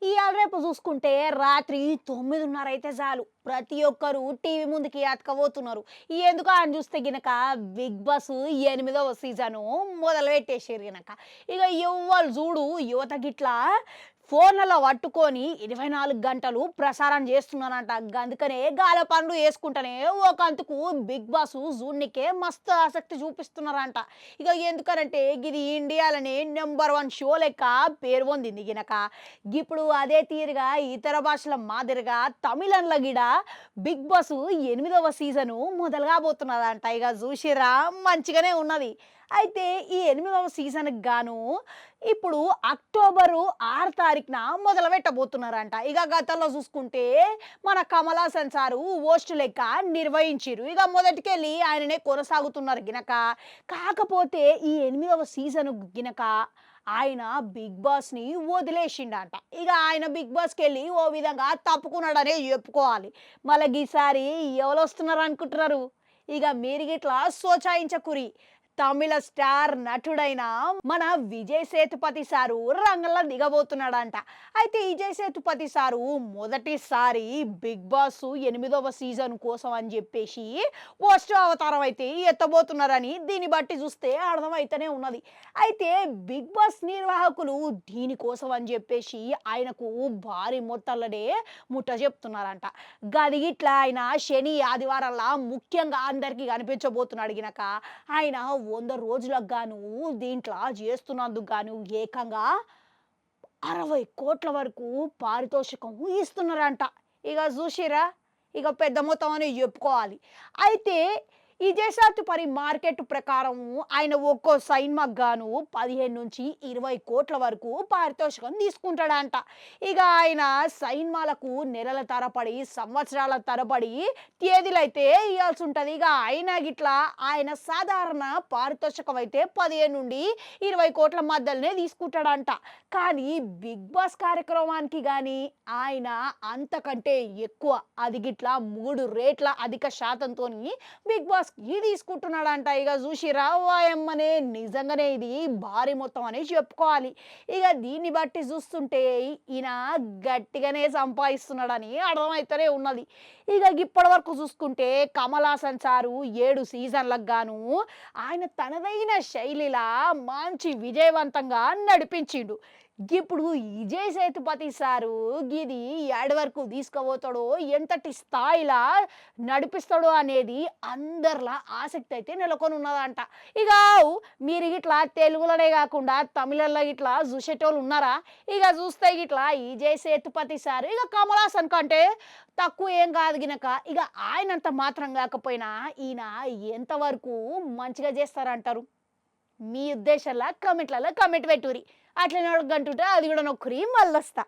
ఇయాల రేపు చూసుకుంటే రాత్రి 9:30 అయితే చాలు ప్రతి ఒక్కరు టీవీ ముందుకి అతకపోతున్నారు. ఎందుకు అని చూస్తే గినక బిగ్ బాస్ 8వ సీజను మొదలు పెట్టేసారు గినక. ఇక ఎవ్వరు చూడు యువత గిట్లా ఫోన్లలో పట్టుకొని 24 గంటలు ప్రసారం చేస్తున్నారంట. అందుకనే గాల పనులు వేసుకుంటేనే ఒక అంతుకు బిగ్ బాస్ జూన్నికే మస్తు ఆసక్తి చూపిస్తున్నారంట. ఇక ఎందుకనంటే ఇది ఇండియాలోనే నెంబర్ 1 షో లెక్క పేరు పొందింది గినక. ఇప్పుడు అదే తీరుగా ఇతర భాషల మాదిరిగా తమిళంలో గిడ బిగ్ బాస్ 8వ సీజను మొదలు కాబోతున్నదంట. ఇక చూసిరా మంచిగానే ఉన్నది. అయితే ఈ 8వ సీజన్కి గాను ఇప్పుడు అక్టోబరు 6 తారీఖున మొదలు పెట్టబోతున్నారంట. ఇక గతంలో చూసుకుంటే మన కమల్ హాసన్ సారు హోస్ట్ లెక్క నిర్వహించిరు. ఇక మొదటికెళ్ళి ఆయననే కొనసాగుతున్నారు గినక. కాకపోతే ఈ 8వ సీజన్ గినక ఆయన బిగ్ బాస్ని వదిలేసిండంట. ఇక ఆయన బిగ్ బాస్కి వెళ్ళి ఓ విధంగా తప్పుకున్నాడనే చెప్పుకోవాలి. మళ్ళీ ఈసారి ఎవరు వస్తున్నారు అనుకుంటున్నారు? ఇక మీరు గిట్లా సోచాయించకురి. తమిళ స్టార్ నటుడైన మన విజయ్ సేతుపతి సారు రంగంలో దిగబోతున్నాడంట. అయితే విజయ్ సేతుపతి సారు మొదటిసారి బిగ్ బాస్ 8వ సీజన్ కోసం అని చెప్పేసి పోస్ట్ అవతారం అయితే ఎత్తబోతున్నారని దీన్ని బట్టి చూస్తే అర్థమైతేనే ఉన్నది. అయితే బిగ్ బాస్ నిర్వాహకులు దీనికోసం అని చెప్పేసి ఆయనకు భారీ మొత్తంలోనే ముట్ట చెప్తున్నారంట. గది ఇట్లా ఆయన శని ఆదివారాల ముఖ్యంగా అందరికీ కనిపించబోతున్నాడు గినక ఆయన 100 రోజులకు గాను దీంట్లో చేస్తున్నందుకు గాను ఏకంగా 60 కోట్ల వరకు పారితోషికం ఇస్తున్నారంట. ఇక చూసిరా, ఇక పెద్ద మొత్తం అని చెప్పుకోవాలి. అయితే ఈ దేశాతుపరి మార్కెట్ ప్రకారం ఆయన ఒక్కో సినిమాకు గాను 15 నుంచి 20 కోట్ల వరకు పారితోషికం తీసుకుంటాడంట. ఇక ఆయన సినిమాలకు నెలల తరబడి సంవత్సరాల తరబడి తేదీలైతే ఇవ్వాల్సి ఉంటుంది. ఇక ఆయన గిట్లా ఆయన సాధారణ పారితోషికం అయితే 15 నుండి 20 కోట్ల మధ్యలోనే తీసుకుంటాడంట. కానీ బిగ్ బాస్ కార్యక్రమానికి కానీ ఆయన అంతకంటే ఎక్కువ, అది గిట్లా 3 రేట్ల అధిక శాతంతో బిగ్ బాస్ ఇది తీసుకుంటున్నాడంట. ఇక చూసిరా వాయమ్మనే నిజంగానే ఇది భారీ మొత్తం అని చెప్పుకోవాలి. ఇక దీన్ని బట్టి చూస్తుంటే ఈయన గట్టిగానే సంపాదిస్తున్నాడని అర్థమైతేనే ఉన్నది. ఇక ఇప్పటి వరకు చూసుకుంటే కమల్ హాసన్ సారు 7 సీజన్లకు గాను ఆయన తనదైన శైలిలా మంచి విజయవంతంగా నడిపించిండు. ఇప్పుడు విజయ్ సేతుపతి సారు గిది ఏడు వరకు తీసుకుపోతాడో, ఎంతటి స్థాయిలా నడిపిస్తాడో అనేది అందరిలా ఆసక్తి అయితే నెలకొని ఉన్నదంట. ఇక మీరు ఇట్లా తెలుగులోనే కాకుండా తమిళంలో ఇట్లా చూసేటోళ్ళు ఉన్నారా? ఇక చూస్తే ఇట్లా విజయ్ సేతుపతి సారు ఇక కమల్ హాసన్ కంటే తక్కువ ఏం కాదు గినక. ఇక ఆయనంత మాత్రం కాకపోయినా ఈయన ఎంతవరకు మంచిగా చేస్తారంటారు? మీ ఉద్దేశంలో కామెంట్లలో కామెంట్ పెట్టుర్రి. అట్లనే అడగంటుంటే అది కూడా నొక్కురి మళ్ళొస్తా.